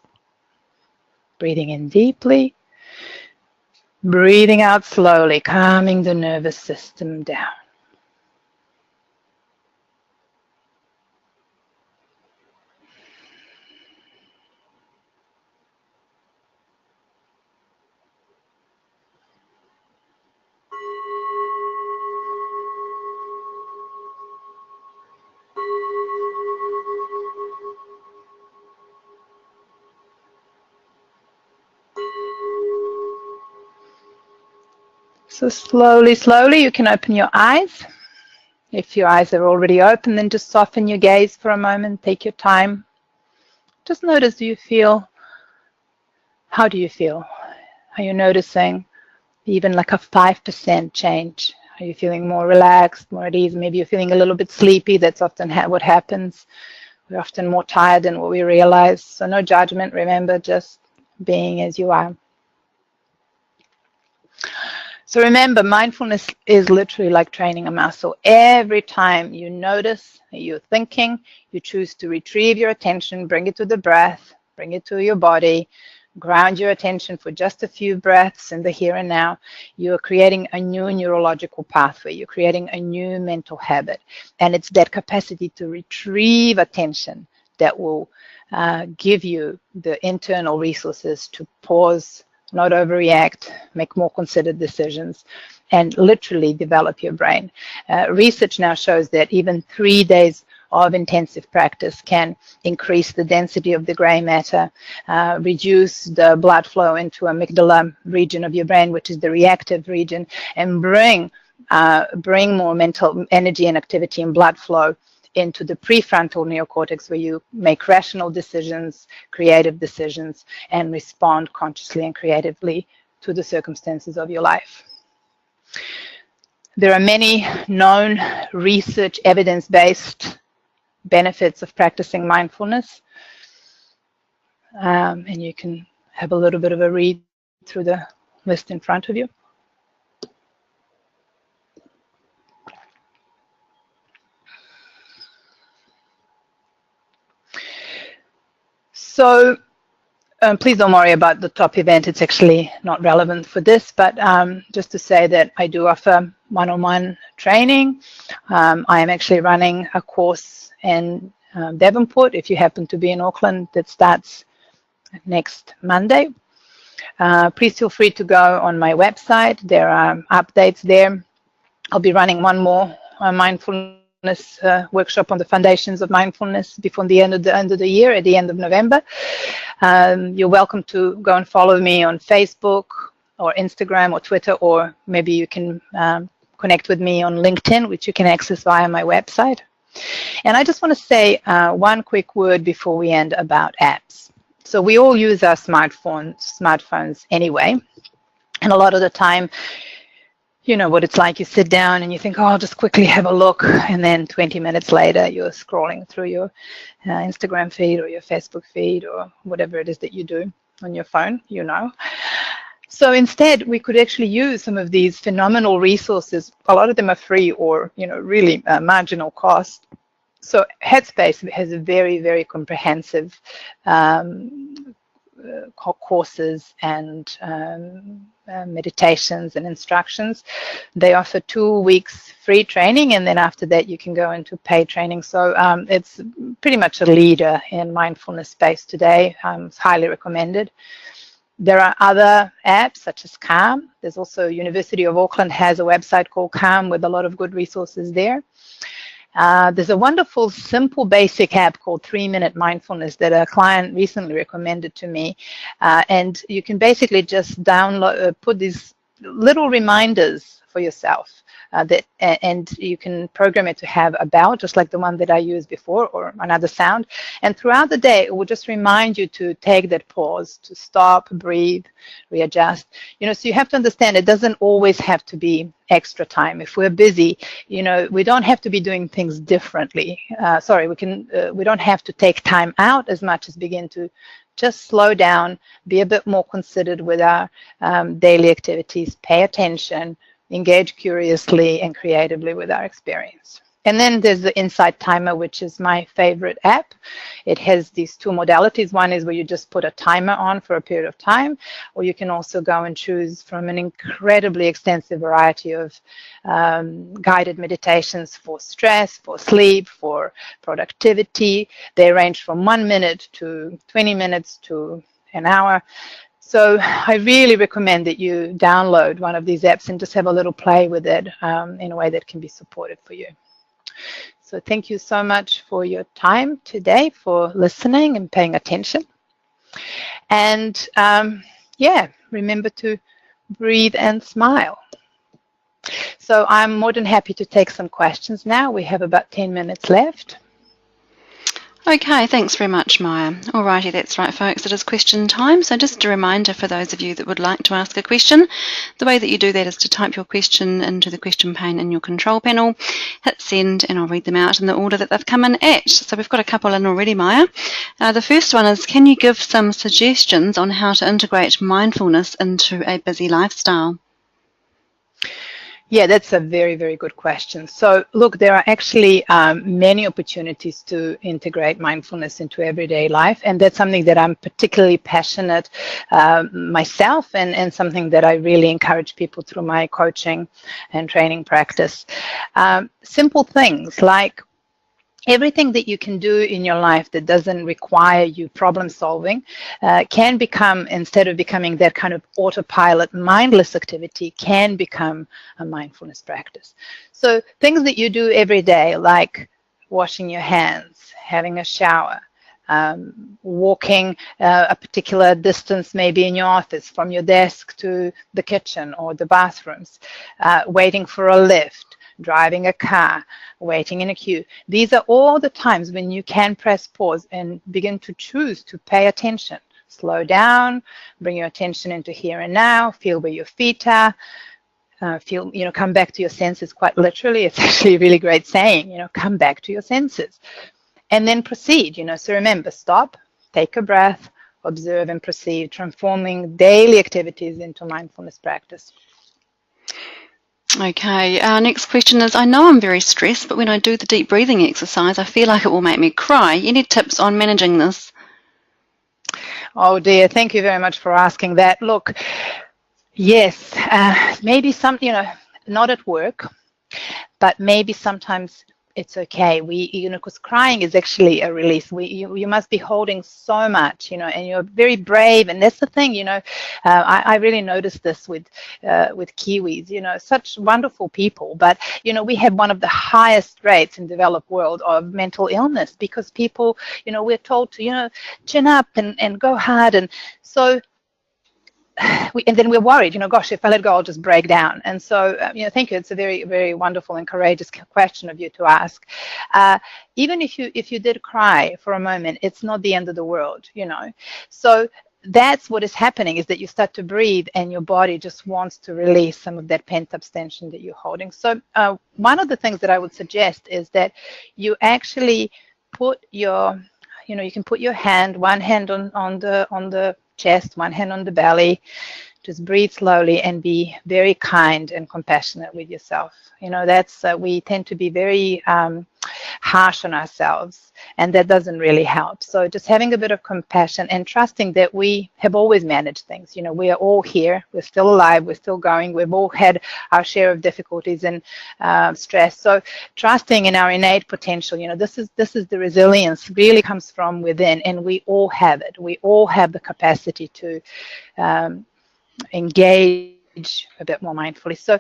Breathing in deeply. Breathing out slowly, calming the nervous system down. So slowly, you can open your eyes. If your eyes are already open, then just soften your gaze for a moment. Take your time. Just notice, how do you feel? Are you noticing even like a 5% change? Are you feeling more relaxed, more at ease? Maybe you're feeling a little bit sleepy. That's often what happens. We're often more tired than what we realize. So no judgment. Remember, just being as you are. So remember, mindfulness is literally like training a muscle. Every time you notice you're thinking, you choose to retrieve your attention, bring it to the breath, bring it to your body, ground your attention for just a few breaths in the here and now. You're creating a new neurological pathway. You're creating a new mental habit. And it's that capacity to retrieve attention that will give you the internal resources to pause, not overreact, make more considered decisions, and literally develop your brain. Research now shows that even 3 days of intensive practice can increase the density of the gray matter, reduce the blood flow into amygdala region of your brain, which is the reactive region, and bring more mental energy and activity and blood flow into the prefrontal neocortex, where you make rational decisions, creative decisions, and respond consciously and creatively to the circumstances of your life. There are many known research evidence-based benefits of practicing mindfulness, and you can have a little bit of a read through the list in front of you. So please don't worry about the top event. It's actually not relevant for this, but just to say that I do offer one-on-one training. I am actually running a course in Devonport, if you happen to be in Auckland, that starts next Monday. Please feel free to go on my website. There are updates there. I'll be running one more mindfulness workshop on the foundations of mindfulness before the end of the year, at the end of November. You're welcome to go and follow me on Facebook or Instagram or Twitter, or maybe you can connect with me on LinkedIn, which you can access via my website. And I just want to say one quick word before we end about apps. So we all use our smartphones anyway, and a lot of the time, you know what it's like. You sit down and you think, oh, I'll just quickly have a look, and then 20 minutes later you're scrolling through your Instagram feed or your Facebook feed or whatever it is that you do on your phone, you know. So instead, we could actually use some of these phenomenal resources. A lot of them are free or, you know, really marginal cost. So Headspace has a very, very comprehensive courses and meditations and instructions. They offer 2 weeks free training, and then after that you can go into paid training. So it's pretty much a leader in mindfulness space today. It's highly recommended. There are other apps such as Calm. There's also University of Auckland has a website called Calm with a lot of good resources there. There's a wonderful, simple, basic app called 3-Minute Mindfulness that a client recently recommended to me. And you can basically just download, put these little reminders for yourself. And you can program it to have a bell, just like the one that I used before, or another sound. And throughout the day, it will just remind you to take that pause, to stop, breathe, readjust. You know, so you have to understand it doesn't always have to be extra time. If we're busy, you know, we don't have to be doing things differently. We don't have to take time out as much as begin to just slow down, be a bit more considered with our daily activities, pay attention, engage curiously and creatively with our experience. And then there's the Insight Timer, which is my favorite app. It has these 2 modalities. One is where you just put a timer on for a period of time, or you can also go and choose from an incredibly extensive variety of guided meditations for stress, for sleep, for productivity. They range from 1 minute to 20 minutes to an hour. So I really recommend that you download one of these apps and just have a little play with it in a way that can be supported for you. So thank you so much for your time today, for listening and paying attention. And yeah, remember to breathe and smile. So I'm more than happy to take some questions now. We have about 10 minutes left. Okay, thanks very much, Maya. Alrighty, that's right, folks. It is question time. So just a reminder for those of you that would like to ask a question, the way that you do that is to type your question into the question pane in your control panel, hit send, and I'll read them out in the order that they've come in at. So we've got a couple in already, Maya. The first one is, can you give some suggestions on how to integrate mindfulness into a busy lifestyle? Yeah, that's a very, very good question. So look, there are actually many opportunities to integrate mindfulness into everyday life. And that's something that I'm particularly passionate myself and something that I really encourage people through my coaching and training practice. Simple things like everything that you can do in your life that doesn't require you problem solving can become, instead of becoming that kind of autopilot mindless activity, can become a mindfulness practice. So things that you do every day, like washing your hands, having a shower, walking a particular distance maybe in your office from your desk to the kitchen or the bathrooms, waiting for a lift, driving a car, waiting in a queue. These are all the times when you can press pause and begin to choose to pay attention. Slow down, bring your attention into here and now, feel where your feet are, feel, come back to your senses quite literally. It's actually a really great saying, come back to your senses. And then proceed, so remember, stop, take a breath, observe and proceed, transforming daily activities into mindfulness practice. Okay, our next question is, I know I'm very stressed, but when I do the deep breathing exercise, I feel like it will make me cry. Any tips on managing this? Oh dear, thank you very much for asking that. Look, yes, maybe some, not at work, but maybe sometimes it's okay. Because crying is actually a release. You must be holding so much, and you're very brave. And that's the thing, I really noticed this with Kiwis, such wonderful people. But, we have one of the highest rates in the developed world of mental illness because people, we're told to, chin up and go hard. And so, and then we're worried, gosh, if I let go, I'll just break down. And so, thank you. It's a very, very wonderful and courageous question of you to ask. Even if you did cry for a moment, it's not the end of the world, So that's what is happening, is that you start to breathe and your body just wants to release some of that pent-up tension that you're holding. So one of the things that I would suggest is that you actually put your, you can put your hand, one hand on the chest, one hand on the belly. Just breathe slowly and be very kind and compassionate with yourself. That's we tend to be very harsh on ourselves, and that doesn't really help. So just having a bit of compassion and trusting that we have always managed things. We are all here. We're still alive. We're still going. We've all had our share of difficulties and stress. So trusting in our innate potential. This is the resilience really comes from within, and we all have it. We all have the capacity to engage a bit more mindfully. So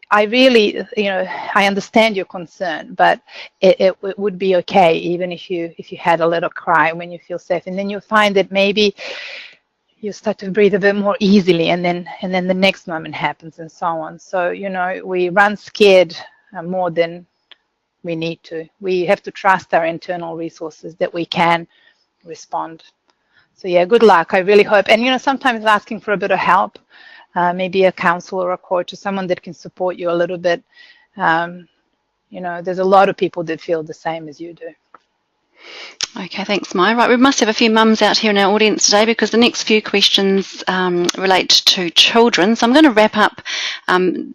I really, I understand your concern, but it would be okay even if you had a little cry when you feel safe, and then you'll find that maybe you start to breathe a bit more easily, and then the next moment happens, and so on. So we run scared more than we need to. We have to trust our internal resources that we can respond. So yeah, good luck. I really hope. And sometimes asking for a bit of help, maybe a counselor or a coach or someone that can support you a little bit. There's a lot of people that feel the same as you do. Okay, thanks, Maya. Right, we must have a few mums out here in our audience today because the next few questions relate to children. So I'm going to wrap up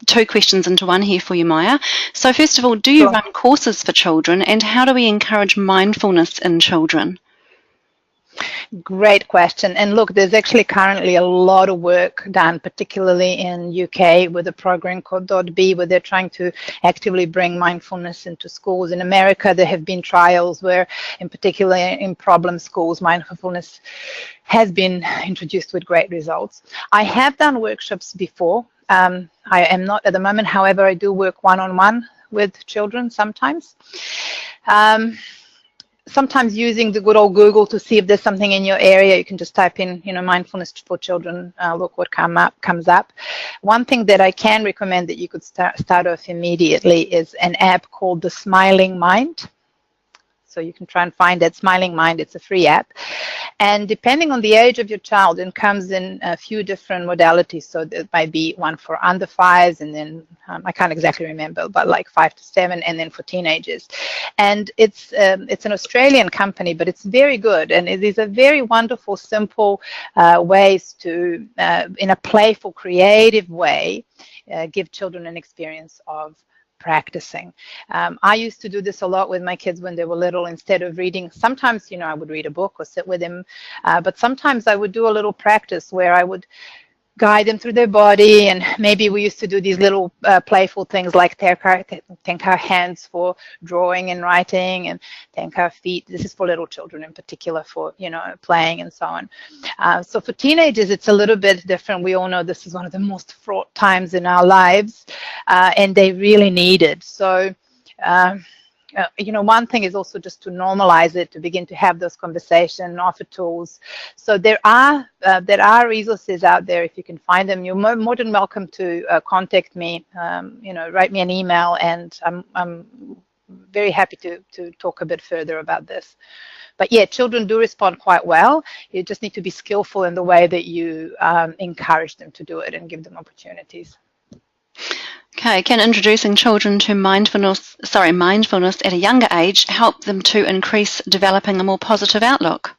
two questions into one here for you, Maya. So first of all, do you run courses for children, and how do we encourage mindfulness in children? Great question. And look, there's actually currently a lot of work done, particularly in UK with a program called .B, where they're trying to actively bring mindfulness into schools. In America, there have been trials where, in particular in problem schools, mindfulness has been introduced with great results. I have done workshops before. I am not at the moment, however, I do work one-on-one with children sometimes. Sometimes using the good old Google to see if there's something in your area. You can just type in, mindfulness for children, look what comes up. One thing that I can recommend that you could start off immediately is an app called the Smiling Mind. So you can try and find that, Smiling Mind. It's a free app. And depending on the age of your child, it comes in a few different modalities. So there might be one for under 5s, and then I can't exactly remember, but like 5 to 7, and then for teenagers. And it's an Australian company, but it's very good. And it is a very wonderful, simple ways to, in a playful, creative way, give children an experience of practicing. I used to do this a lot with my kids when they were little. Instead of reading, sometimes, I would read a book or sit with them, but sometimes I would do a little practice where I would guide them through their body, and maybe we used to do these little playful things like thank our hands for drawing and writing, and thank our feet. This is for little children in particular, for playing and so on. So for teenagers, it's a little bit different. We all know this is one of the most fraught times in our lives, and they really need it. So one thing is also just to normalize it, to begin to have those conversations, offer tools. So there are resources out there. If you can find them, you're more than welcome to contact me. Write me an email, and I'm very happy to talk a bit further about this. But yeah, children do respond quite well. You just need to be skillful in the way that you encourage them to do it and give them opportunities. Okay, can introducing children to mindfulness at a younger age help them to increase developing a more positive outlook?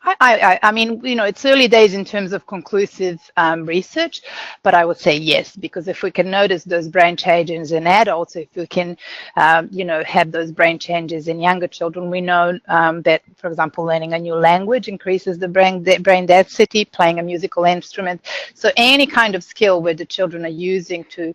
I mean, it's early days in terms of conclusive research, but I would say yes, because if we can notice those brain changes in adults, if we can, have those brain changes in younger children, we know that, for example, learning a new language increases the brain density, playing a musical instrument. So any kind of skill where the children are using to,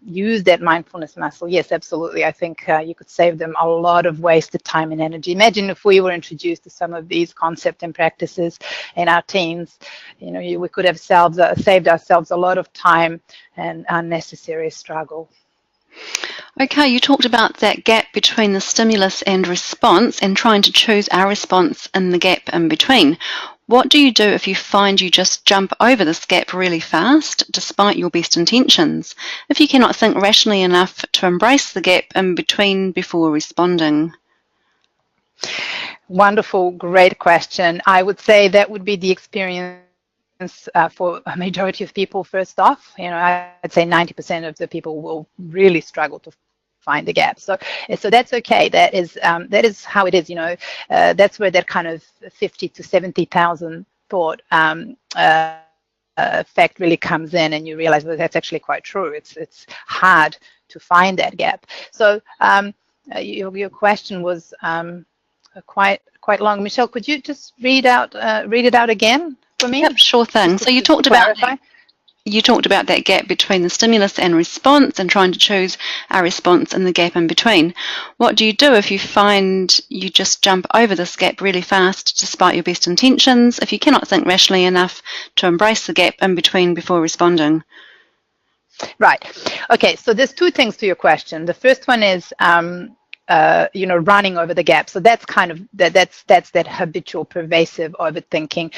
use that mindfulness muscle, yes, absolutely. I think you could save them a lot of wasted time and energy. Imagine if we were introduced to some of these concepts and practices in our teens. We could have saved ourselves a lot of time and unnecessary struggle. Okay, you talked about that gap between the stimulus and response, and trying to choose our response in the gap in between. What do you do if you find you just jump over this gap really fast, despite your best intentions? If you cannot think rationally enough to embrace the gap in between before responding? Wonderful, great question. I would say that would be the experience for a majority of people. First off, I'd say 90% of the people will really struggle to find the gap. So that's okay. That is how it is. That's where that kind of 50 to 70,000 thought effect really comes in, and you realize that that's actually quite true. It's hard to find that gap. So your question was quite long. Michelle, could you just read it out again for me? Yep, sure thing. So you talked about that gap between the stimulus and response, and trying to choose our response in the gap in between. What do you do if you find you just jump over this gap really fast, despite your best intentions, if you cannot think rationally enough to embrace the gap in between before responding? Right. Okay. So there's two things to your question. The first one is running over the gap. So that's kind of that's that habitual, pervasive overthinking.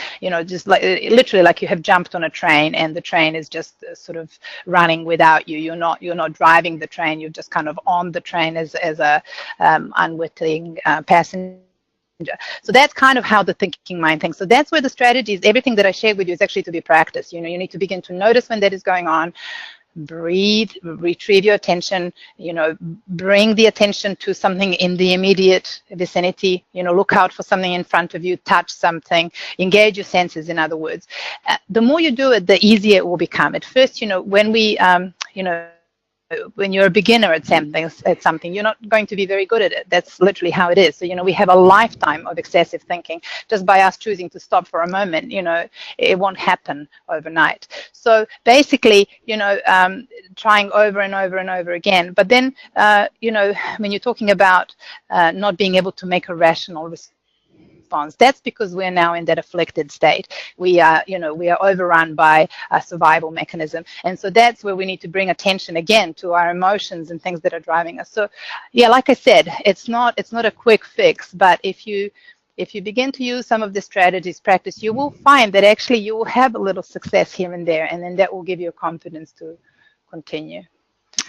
Just like literally like you have jumped on a train and the train is just sort of running without you. You're not driving the train. You're just kind of on the train as a unwitting passenger. So that's kind of how the thinking mind thinks. So that's where the strategy is. Everything that I shared with you is actually to be practiced. You need to begin to notice when that is going on. Breathe, retrieve your attention, bring the attention to something in the immediate vicinity, look out for something in front of you, touch something, engage your senses, in other words. The more you do it, the easier it will become. At first, when we, when you're a beginner at something, you're not going to be very good at it. That's literally how it is. So, we have a lifetime of excessive thinking. Just by us choosing to stop for a moment, it won't happen overnight. So basically, trying over and over and over again. But then, when you're talking about not being able to make a rational response, that's because we're now in that afflicted state. We are overrun by a survival mechanism, and so that's where we need to bring attention again to our emotions and things that are driving us. So, yeah, like I said, it's not a quick fix, but if you begin to use some of the strategies, practice, you will find that actually you will have a little success here and there, and then that will give you confidence to continue.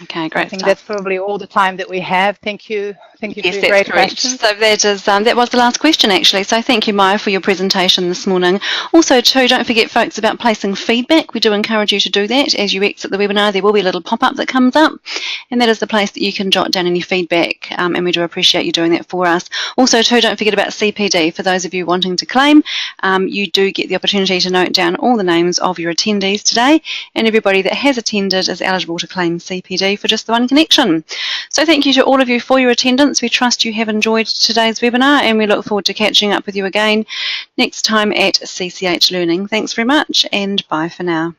Okay, I great think stuff. that's probably all the time that we have. Thank you. Thank you for Yes, your that's great correct. questions. So that was the last question, actually. So thank you, Maya, for your presentation this morning. Also, too, don't forget, folks, about placing feedback. We do encourage you to do that. As you exit the webinar, there will be a little pop-up that comes up, and that is the place that you can jot down any feedback, and we do appreciate you doing that for us. Also, too, don't forget about CPD. For those of you wanting to claim, you do get the opportunity to note down all the names of your attendees today, and everybody that has attended is eligible to claim CPD for just the one connection. So thank you to all of you for your attendance. We trust you have enjoyed today's webinar, and we look forward to catching up with you again next time at CCH Learning. Thanks very much, and bye for now.